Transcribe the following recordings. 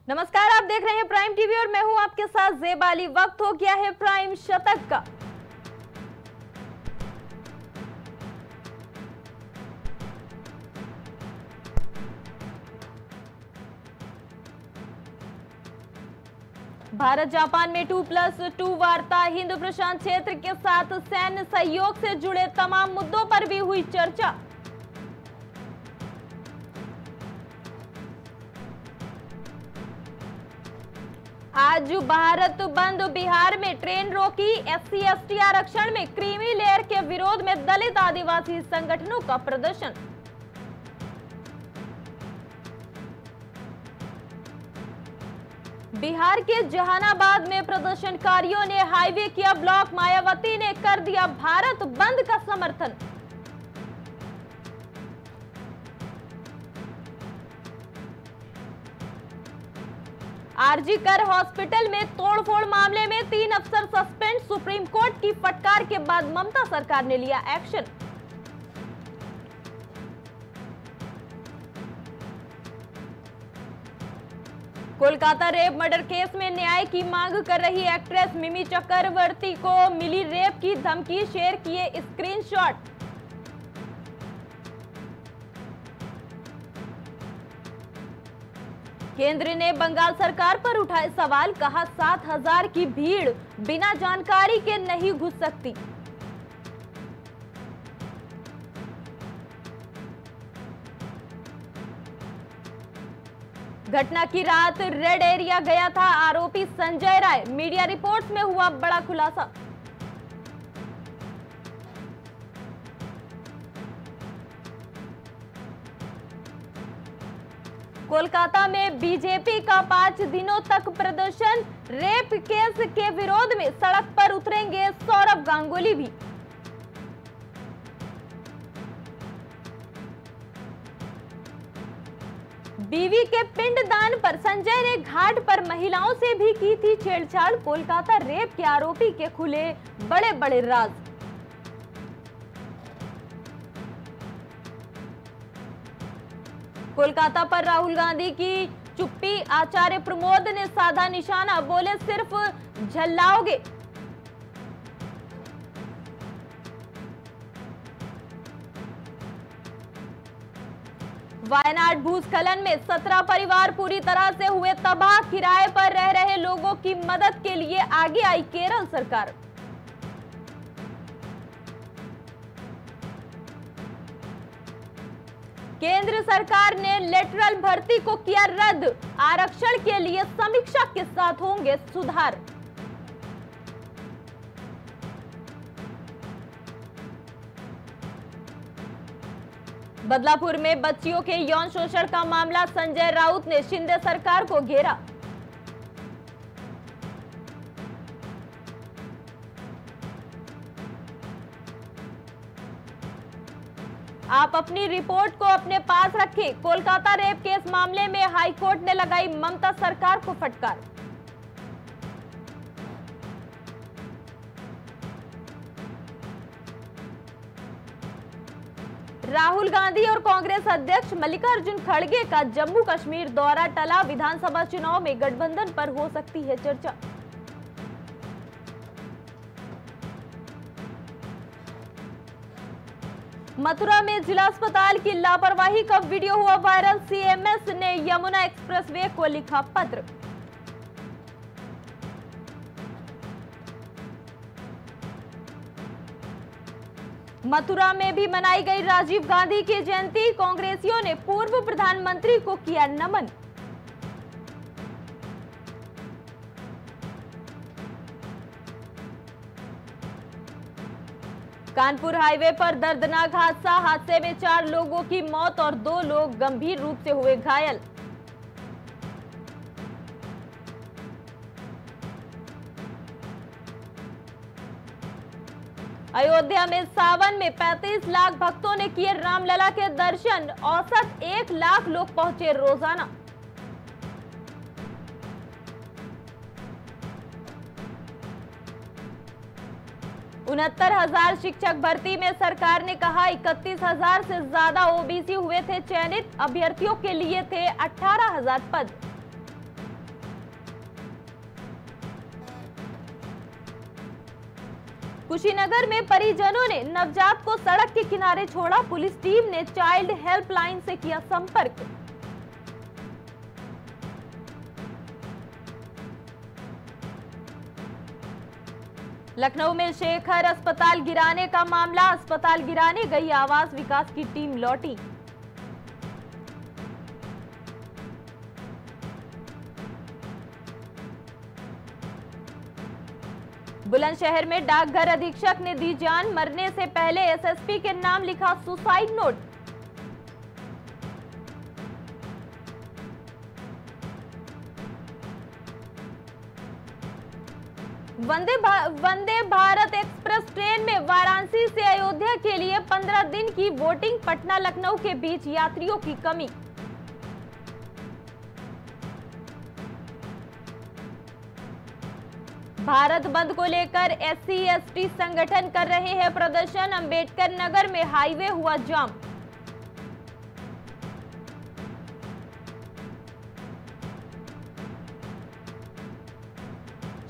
नमस्कार, आप देख रहे हैं प्राइम टीवी और मैं हूं आपके साथ ज़ेबाली। वक्त हो गया है प्राइम शतक का। भारत जापान में 2+2 वार्ता, हिंद प्रशांत क्षेत्र के साथ सैन्य सहयोग से जुड़े तमाम मुद्दों पर भी हुई चर्चा। आज भारत बंद, बिहार में ट्रेन रोकी, SC/ST आरक्षण में क्रीमी लेयर के विरोध में दलित आदिवासी संगठनों का प्रदर्शन। बिहार के जहानाबाद में प्रदर्शनकारियों ने हाईवे किया ब्लॉक, मायावती ने कर दिया भारत बंद का समर्थन। आरजी कर हॉस्पिटल में तोड़फोड़ मामले में 3 अफसर सस्पेंड, सुप्रीम कोर्ट की फटकार के बाद ममता सरकार ने लिया action. Kolkata rape murder case में न्याय की मांग कर रही एक्ट्रेस मिमी चक्रवर्ती को मिली रेप की धमकी, शेयर किए स्क्रीनशॉट। केंद्र ने बंगाल सरकार पर उठाए सवाल, कहा 7,000 की भीड़ बिना जानकारी के नहीं घुस सकती। घटना की रात रेड एरिया गया था आरोपी संजय राय, मीडिया रिपोर्ट्स में हुआ बड़ा खुलासा। कोलकाता में बीजेपी का 5 दिनों तक प्रदर्शन, रेप केस के विरोध में सड़क पर उतरेंगे सौरभ गांगुली भी। बीवी के पिंडदान पर संजय ने घाट पर महिलाओं से भी की थी छेड़छाड़, कोलकाता रेप के आरोपी के खुले बड़े बड़े राज। कोलकाता पर राहुल गांधी की चुप्पी, आचार्य प्रमोद ने साधा निशाना, बोले सिर्फ झल्लाओगे। वायनाड भूस्खलन में 17 परिवार पूरी तरह से हुए तबाह, किराए पर रह रहे लोगों की मदद के लिए आगे आई केरल सरकार। केंद्र सरकार ने लेटरल भर्ती को किया रद्द, आरक्षण के लिए समीक्षा के साथ होंगे सुधार। बदलापुर में बच्चियों के यौन शोषण का मामला, संजय राउत ने शिंदे सरकार को घेरा। आप अपनी रिपोर्ट को अपने पास रखें, कोलकाता रेप केस मामले में हाईकोर्ट ने लगाई ममता सरकार को फटकार। राहुल गांधी और कांग्रेस अध्यक्ष मल्लिकार्जुन खड़गे का जम्मू कश्मीर दौरा टला, विधानसभा चुनाव में गठबंधन पर हो सकती है चर्चा। मथुरा में जिला अस्पताल की लापरवाही का वीडियो हुआ वायरल, CMS ने यमुना एक्सप्रेसवे को लिखा पत्र। मथुरा में भी मनाई गई राजीव गांधी की जयंती, कांग्रेसियों ने पूर्व प्रधानमंत्री को किया नमन। कानपुर हाईवे पर दर्दनाक हादसे में 4 लोगों की मौत और 2 लोग गंभीर रूप से हुए घायल। अयोध्या में सावन में 35 लाख भक्तों ने किए रामलला के दर्शन, औसत 1 लाख लोग पहुंचे रोजाना। 69,000 शिक्षक भर्ती में सरकार ने कहा 31,000 से ज्यादा ओबीसी हुए थे चयनित, अभ्यर्थियों के लिए थे 18,000 पद। कुशीनगर में परिजनों ने नवजात को सड़क के किनारे छोड़ा, पुलिस टीम ने चाइल्ड हेल्पलाइन से किया संपर्क। लखनऊ में शेखर अस्पताल गिराने का मामला, अस्पताल गिराने गई आवास विकास की टीम लौटी। बुलंदशहर में डाकघर अधीक्षक ने दी जान, मरने से पहले एसएसपी के नाम लिखा suicide note. Vande Bharat express train में वाराणसी से अयोध्या के लिए 15 दिन की वोटिंग, पटना लखनऊ के बीच यात्रियों की कमी। भारत बंद को लेकर एससी/एसटी संगठन कर रहे हैं प्रदर्शन, अंबेडकर नगर में हाईवे हुआ जाम।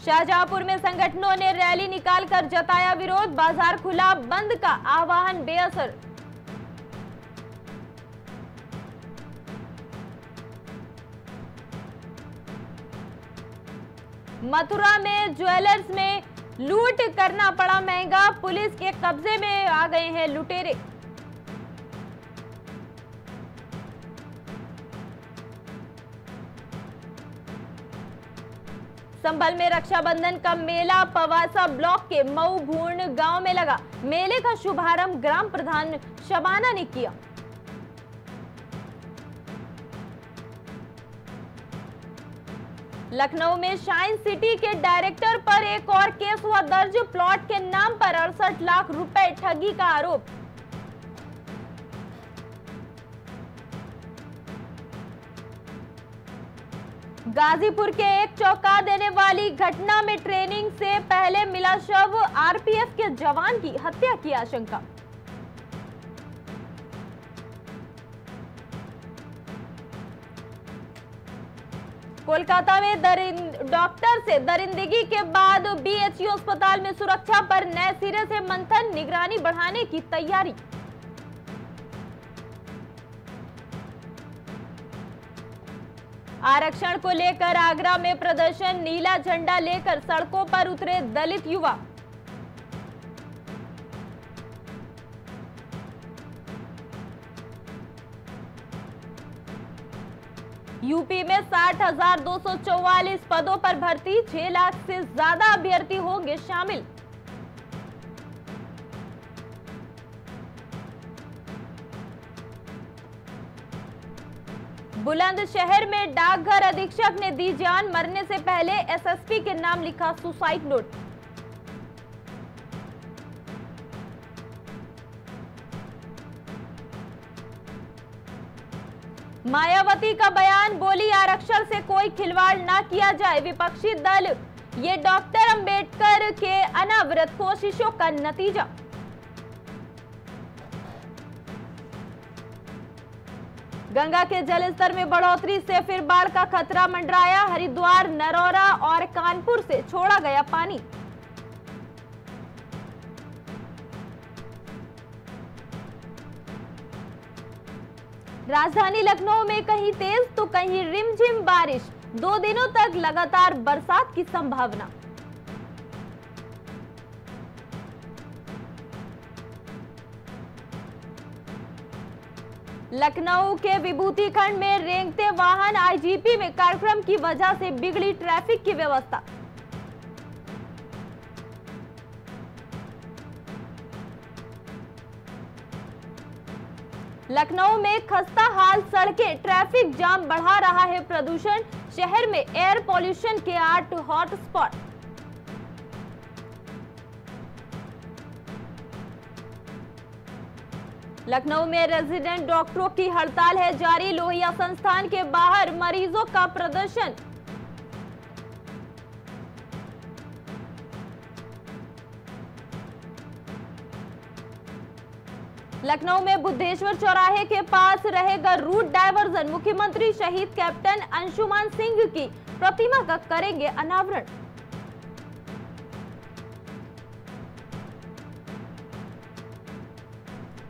शाहजहांपुर में संगठनों ने रैली निकालकर जताया विरोध, बाजार खुला, बंद का आह्वान बेअसर। मथुरा में ज्वेलर्स में लूट करना पड़ा महंगा, पुलिस के कब्जे में आ गए हैं लुटेरे। संभल में रक्षाबंधन का मेला पवासा ब्लॉक के मऊ भूर्ण गांव में लगा, मेले का शुभारंभ ग्राम प्रधान शबाना ने किया। लखनऊ में शाइन सिटी के डायरेक्टर पर एक और केस हुआ दर्ज, प्लॉट के नाम पर 68 लाख रुपए ठगी का आरोप। गाजीपुर के एक चौंका देने वाली घटना में ट्रेनिंग से पहले मिला शव, आरपीएफ के जवान की हत्या की आशंका। कोलकाता में डॉक्टर से दरिंदगी के बाद बीएचयू अस्पताल में सुरक्षा पर नए सिरे से मंथन, निगरानी बढ़ाने की तैयारी। आरक्षण को लेकर आगरा में प्रदर्शन, नीला झंडा लेकर सड़कों पर उतरे दलित युवा। यूपी में 60,244 पदों पर भर्ती, 6 लाख से ज्यादा अभ्यर्थी होंगे शामिल। बुलंदशहर में डाकघर अधीक्षक ने दी जान, मरने से पहले एसएसपी के नाम लिखा सुसाइड नोट। मायावती का बयान, बोली आरक्षण से कोई खिलवाड़ ना किया जाए, विपक्षी दल ये डॉक्टर अंबेडकर के अनवरत कोशिशों का नतीजा। गंगा के जलस्तर में बढ़ोतरी से फिर बाढ़ का खतरा मंडराया, हरिद्वार, नरौरा और कानपुर से छोड़ा गया पानी। राजधानी लखनऊ में कहीं तेज तो कहीं रिमझिम बारिश, 2 दिनों तक लगातार बरसात की संभावना। लखनऊ के विभूति खंड में रेंगते वाहन, आईजीपी में कार्यक्रम की वजह से बिगड़ी ट्रैफिक की व्यवस्था। लखनऊ में खस्ता हाल सड़कें, ट्रैफिक जाम बढ़ा रहा है प्रदूषण, शहर में एयर पॉल्यूशन के 8 हॉटस्पॉट। लखनऊ में रेजिडेंट डॉक्टरों की हड़ताल है जारी, लोहिया संस्थान के बाहर मरीजों का प्रदर्शन। लखनऊ में बुद्धेश्वर चौराहे के पास रहेगा रूट डायवर्जन, मुख्यमंत्री शहीद कैप्टन अंशुमान सिंह की प्रतिमा का करेंगे अनावरण।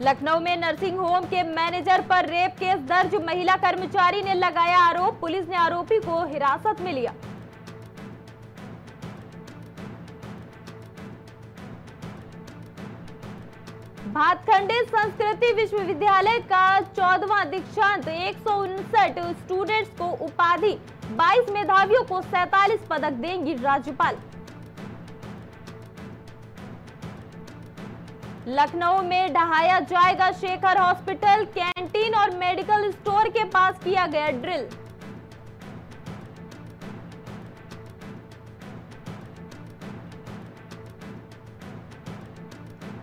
लखनऊ में नर्सिंग होम के मैनेजर पर रेप केस दर्ज, महिला कर्मचारी ने लगाया आरोप, पुलिस ने आरोपी को हिरासत में लिया। भातखंडे संस्कृति विश्वविद्यालय का 14वां दीक्षांत, 159 स्टूडेंट्स को उपाधि, 22 मेधावियों को 47 पदक देंगी राज्यपाल। लखनऊ में ढहाया जाएगा शेखर हॉस्पिटल, कैंटीन और मेडिकल स्टोर के पास किया गया ड्रिल।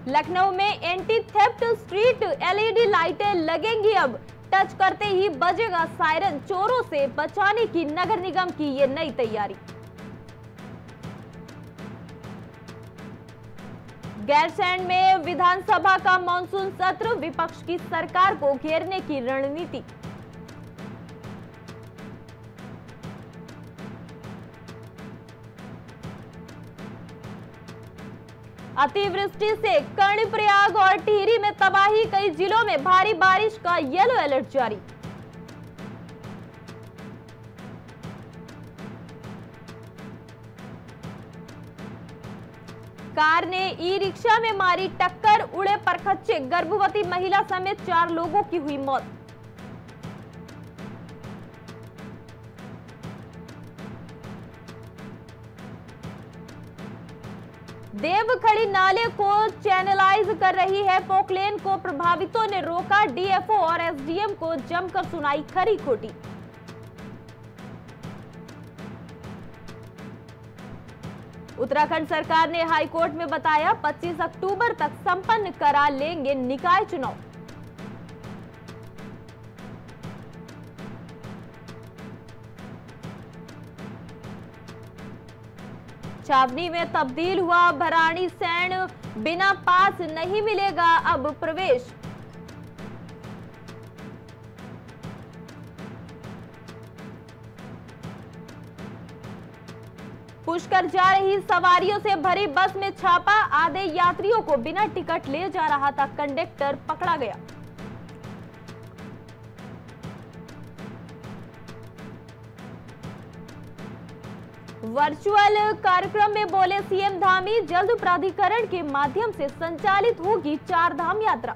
लखनऊ में एंटी थेफ्ट स्ट्रीट एलईडी लाइटें लगेंगी अब, टच करते ही बजेगा सायरन, चोरों से बचाने की नगर निगम की ये नई तैयारी। गैरसैंण में विधानसभा का मॉनसून सत्र, विपक्ष की सरकार को घेरने की रणनीति। अतिवृष्टि से कर्णप्रयाग और टिहरी में तबाही, कई जिलों में भारी बारिश का येलो अलर्ट जारी। कार ने ई रिक्शा में मारी टक्कर, उड़े परखच्चे, गर्भवती महिला समेत 4 लोगों की हुई मौत। देवखड़ी नाले को चैनलाइज कर रही है पोकलेन को, प्रभावितों ने रोका, डीएफओ और एसडीएम को जमकर सुनाई खरी खोटी। उत्तराखंड सरकार ने हाईकोर्ट में बताया 25 अक्टूबर तक संपन्न करा लेंगे निकाय चुनाव। छावनी में तब्दील हुआ भराड़ीसैंण, बिना पास नहीं मिलेगा अब प्रवेश। पुष्कर जा रही सवारियों से भरी बस में छापा, आधे यात्रियों को बिना टिकट ले जा रहा था कंडक्टर, पकड़ा गया। वर्चुअल कार्यक्रम में बोले सीएम धामी, जल्द प्राधिकरण के माध्यम से संचालित होगी 4 धाम यात्रा।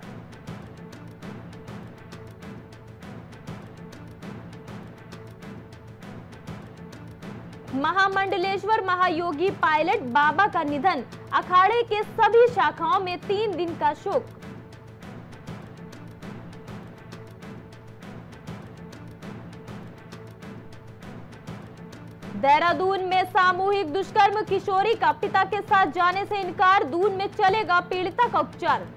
महामंडलेश्वर महायोगी पायलट बाबा का निधन, अखाड़े के सभी शाखाओं में 3 दिन का शोक। देहरादून में सामूहिक दुष्कर्म, किशोरी का पिता के साथ जाने से इनकार, दून में चलेगा पीड़िता का उपचार।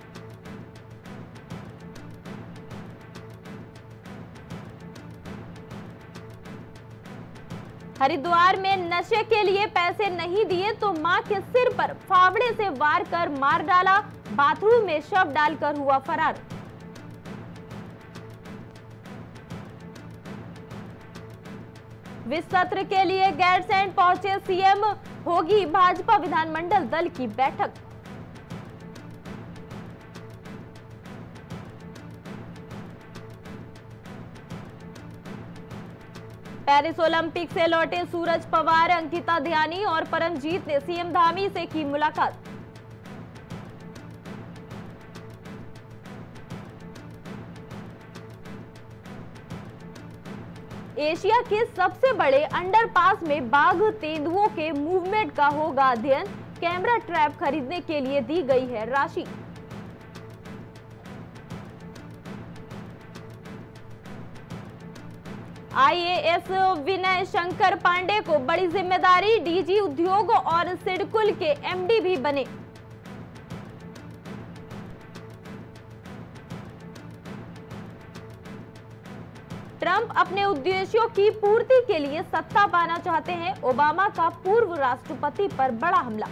हरिद्वार में नशे के लिए पैसे नहीं दिए तो मां के सिर पर फावड़े से वार कर मार डाला, बाथरूम में शव डालकर हुआ फरार। विस सत्र के लिए गैरसैंण पहुंचे सीएम, होगी भाजपा विधानमंडल दल की बैठक। पेरिस ओलंपिक से लौटे सूरज पवार, अंकिता ध्यानी और परमजीत ने सीएम धामी से की मुलाकात। एशिया के सबसे बड़े अंडरपास में बाघ तेंदुओं के मूवमेंट का होगा अध्ययन, कैमरा ट्रैप खरीदने के लिए दी गई है राशि। आईएएस विनय शंकर पांडे को बड़ी जिम्मेदारी, डीजी उद्योग और सिडकुल के एमडी भी बने। ट्रंप अपने उद्देश्यों की पूर्ति के लिए सत्ता पाना चाहते हैं, ओबामा का पूर्व राष्ट्रपति पर बड़ा हमला।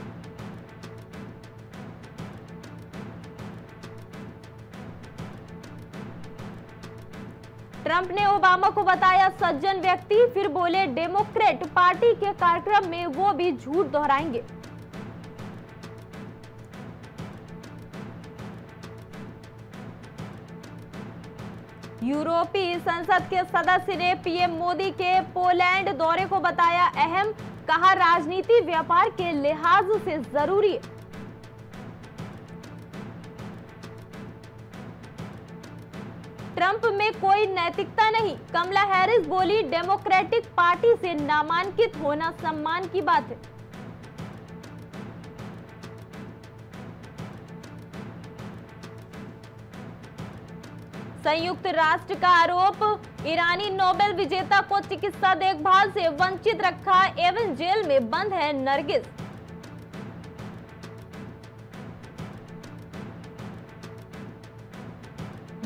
ट्रंप ने ओबामा को बताया सज्जन व्यक्ति, फिर बोले डेमोक्रेट पार्टी के कार्यक्रम में वो भी झूठ दोहराएंगे। यूरोपीय संसद के सदस्य ने पीएम मोदी के पोलैंड दौरे को बताया अहम, कहा राजनीति व्यापार के लिहाज से जरूरी है। ट्रंप में कोई नैतिकता नहीं, कमला हैरिस बोली डेमोक्रेटिक पार्टी से नामांकित होना सम्मान की बात है। संयुक्त राष्ट्र का आरोप, ईरानी नोबेल विजेता को चिकित्सा देखभाल से वंचित रखा, एवं जेल में बंद है नरगिस।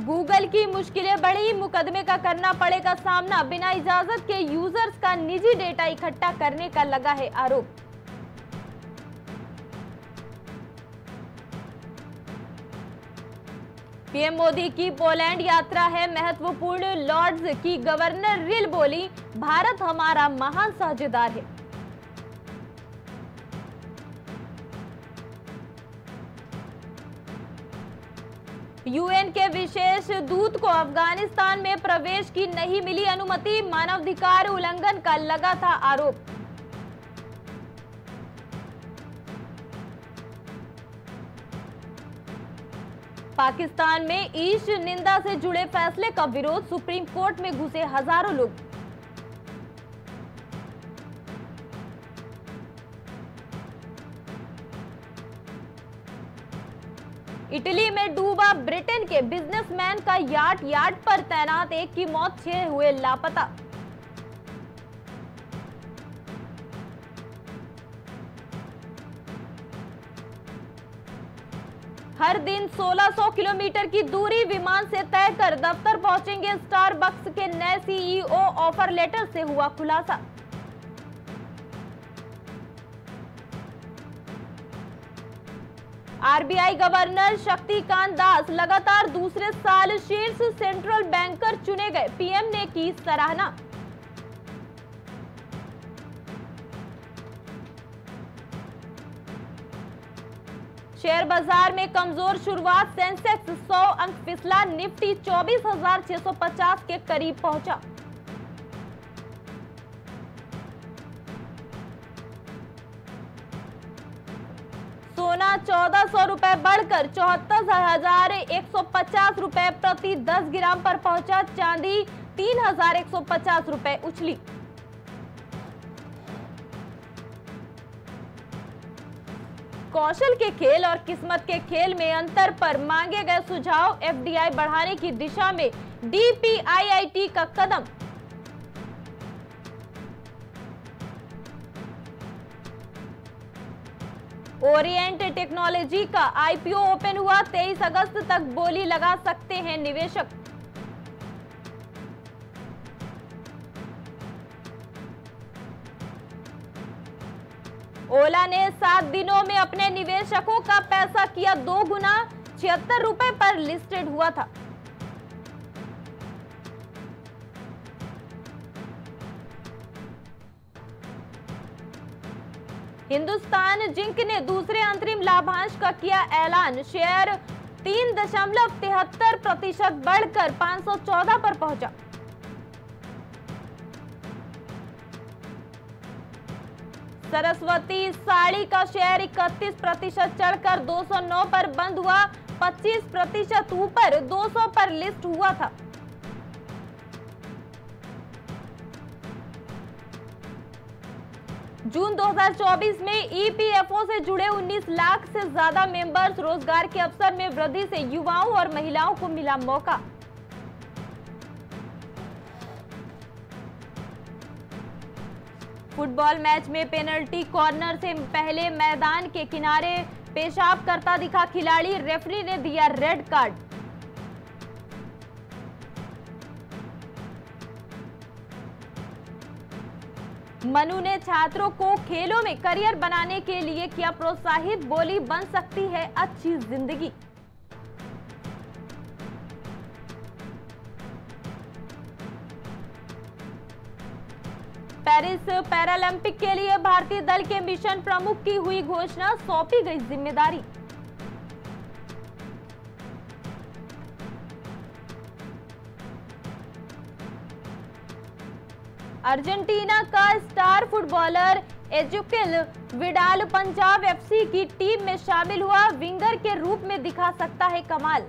गूगल की मुश्किलें बढ़ी, मुकदमे का करना पड़ेगा सामना, बिना इजाजत के यूजर्स का निजी डेटा इकट्ठा करने का लगा है आरोप। पीएम मोदी की पोलैंड यात्रा है महत्वपूर्ण, लॉर्ड्स की गवर्नर रिल बोली भारत हमारा महान साझेदार है। यूएन के विशेष दूत को अफगानिस्तान में प्रवेश की नहीं मिली अनुमति, मानवाधिकार उल्लंघन का लगा था आरोप। पाकिस्तान में ईश निंदा से जुड़े फैसले का विरोध, सुप्रीम कोर्ट में घुसे हजारों लोग। इटली में डूबा ब्रिटेन के बिजनेसमैन का यार्ड पर तैनात, एक की मौत, 6 हुए लापता। हर दिन 1600 किलोमीटर की दूरी विमान से तय कर दफ्तर पहुंचेंगे स्टारबक्स के नए सीईओ, ऑफर लेटर से हुआ खुलासा। आरबीआई गवर्नर शक्तिकांत दास लगातार दूसरे साल शीर्ष सेंट्रल बैंकर चुने गए, पीएम ने की सराहना। शेयर बाजार में कमजोर शुरुआत, सेंसेक्स 100 अंक फिसला, निफ्टी 24,650 के करीब पहुंचा। सोना 1400 रुपए बढ़कर 74,150 रुपए प्रति 10 ग्राम पर पहुंचा, चांदी 3,150 रुपए उछली। कौशल के खेल और किस्मत के खेल में अंतर पर मांगे गए सुझाव, एफडीआई बढ़ाने की दिशा में डीपीआईआईटी का कदम। ओरिएंट टेक्नोलॉजी का आईपीओ ओपन हुआ, 23 अगस्त तक बोली लगा सकते हैं निवेशक। ओला ने 7 दिनों में अपने निवेशकों का पैसा किया 2 गुना, 76 रुपए पर लिस्टेड हुआ था। हिंदुस्तान जिंक ने दूसरे अंतरिम लाभांश का किया ऐलान, शेयर 3.73% बढ़कर 514 पर पहुंचा। सरस्वती साड़ी का शेयर 31% चढ़कर 209 पर बंद हुआ, 25% ऊपर 200 पर लिस्ट हुआ था। जून 2024 में ईपीएफओ से जुड़े 19 लाख से ज्यादा मेंबर्स, रोजगार के अवसर में वृद्धि से युवाओं और महिलाओं को मिला मौका। फुटबॉल मैच में पेनल्टी कॉर्नर से पहले मैदान के किनारे पेशाब करता दिखा खिलाड़ी, रेफरी ने दिया रेड कार्ड। मनु ने छात्रों को खेलों में करियर बनाने के लिए किया प्रोत्साहित, बोली बन सकती है अच्छी जिंदगी। पेरिस पैरालंपिक के लिए भारतीय दल के मिशन प्रमुख की हुई घोषणा, सौंपी गई जिम्मेदारी। अर्जेंटीना का star footballer Ezequiel Vidal Punjab FC की टीम में शामिल हुआ। विंगर के रूप में दिखा सकता है कमाल।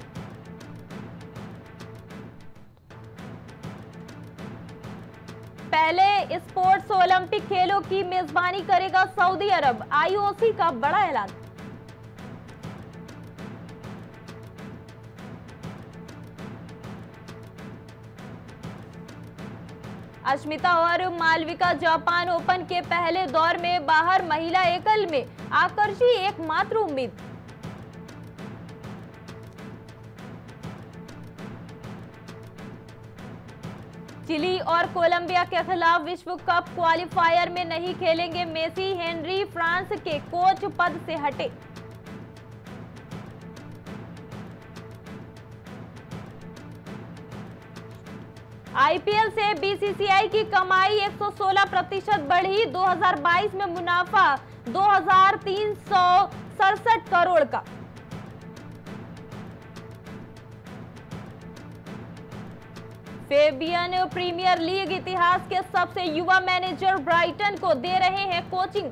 पहले स्पोर्ट्स ओलंपिक खेलों की मेजबानी करेगा सऊदी अरब, आईओसी का बड़ा ऐलान। अश्मिता और मालविका जापान ओपन के पहले दौर में बाहर। महिला एकल में आकर्षी एकमात्र उम्मीद। चिली और कोलंबिया के खिलाफ विश्व कप क्वालिफायर में नहीं खेलेंगे मेसी। हेनरी फ्रांस के कोच पद से हटे। आईपीएल से बीसीसीआई की कमाई 116% बढ़ी। 2022 में मुनाफा 2367 करोड़ का। फेबियन प्रीमियर लीग इतिहास के सबसे युवा मैनेजर ब्राइटन को दे रहे हैं कोचिंग।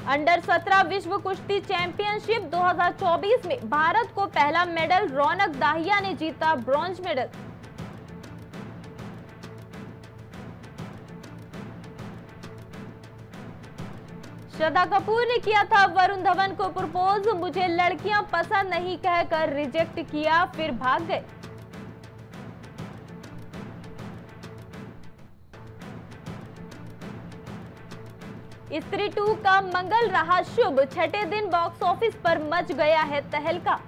अंडर 17 विश्व कुश्ती चैंपियनशिप 2024 में भारत को पहला मेडल। रौनक दाहिया ने जीता ब्रॉन्ज मेडल। श्रद्धा कपूर ने किया था वरुण धवन को प्रपोज। मुझे लड़कियां पसंद नहीं कहकर रिजेक्ट किया, फिर भाग गए। स्त्री 2 का मंगल रहा शुभ। छठे दिन बॉक्स ऑफिस पर मच गया है तहलका।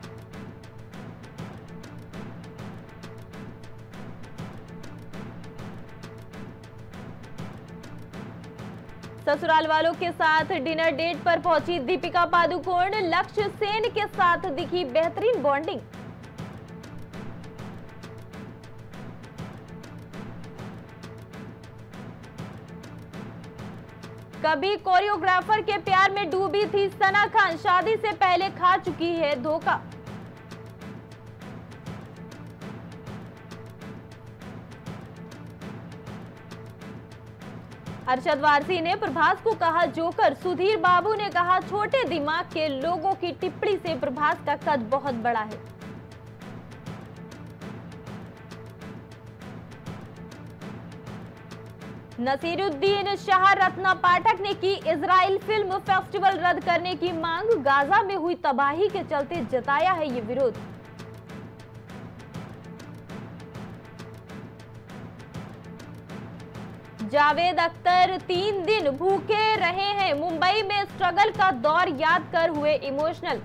ससुराल वालों के साथ डिनर डेट पर पहुंची दीपिका पादुकोण। लक्ष्य सेन के साथ दिखी बेहतरीन बॉन्डिंग। कभी कोरियोग्राफर के प्यार में डूबी थी सना खान। शादी से पहले खा चुकी है धोखा। अरशद वारसी ने प्रभास को कहा जोकर। सुधीर बाबू ने कहा छोटे दिमाग के लोगों की टिप्पणी से प्रभास का कद बहुत बड़ा है। नसीरुद्दीन शाह रत्ना पाठक ने की इजराइल फिल्म फेस्टिवल रद्द करने की मांग। गाजा में हुई तबाही के चलते जताया है ये विरोध। जावेद अख्तर 3 दिन भूखे रहे हैं। मुंबई में स्ट्रगल का दौर याद कर हुए इमोशनल।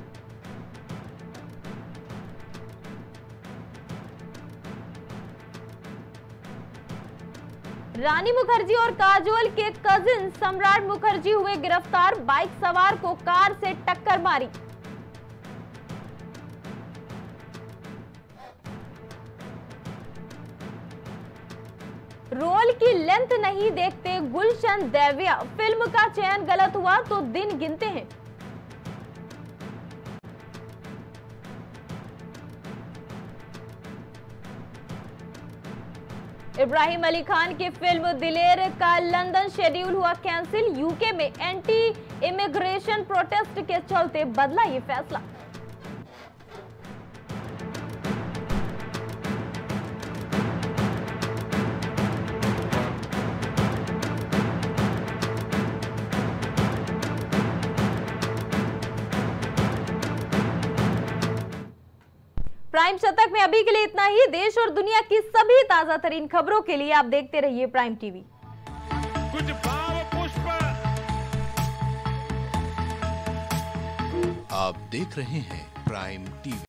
रानी मुखर्जी और काजोल के कजिन सम्राट मुखर्जी हुए गिरफ्तार। बाइक सवार को कार से टक्कर मारी। रोल की लेंथ नहीं देखते गुलशन देविया। फिल्म का चयन गलत हुआ तो दिन गिनते हैं। इब्राहिम अली खान की फिल्म दिलेर का लंदन शेड्यूल हुआ कैंसिल। यूके में एंटी इमिग्रेशन प्रोटेस्ट के चलते बदला ये फैसला। प्राइम शतक में अभी के लिए इतना ही। देश और दुनिया की सभी ताजा तरीन खबरों के लिए आप देखते रहिए प्राइम टीवी। कुछ भाव पुष्प। आप देख रहे हैं प्राइम टीवी।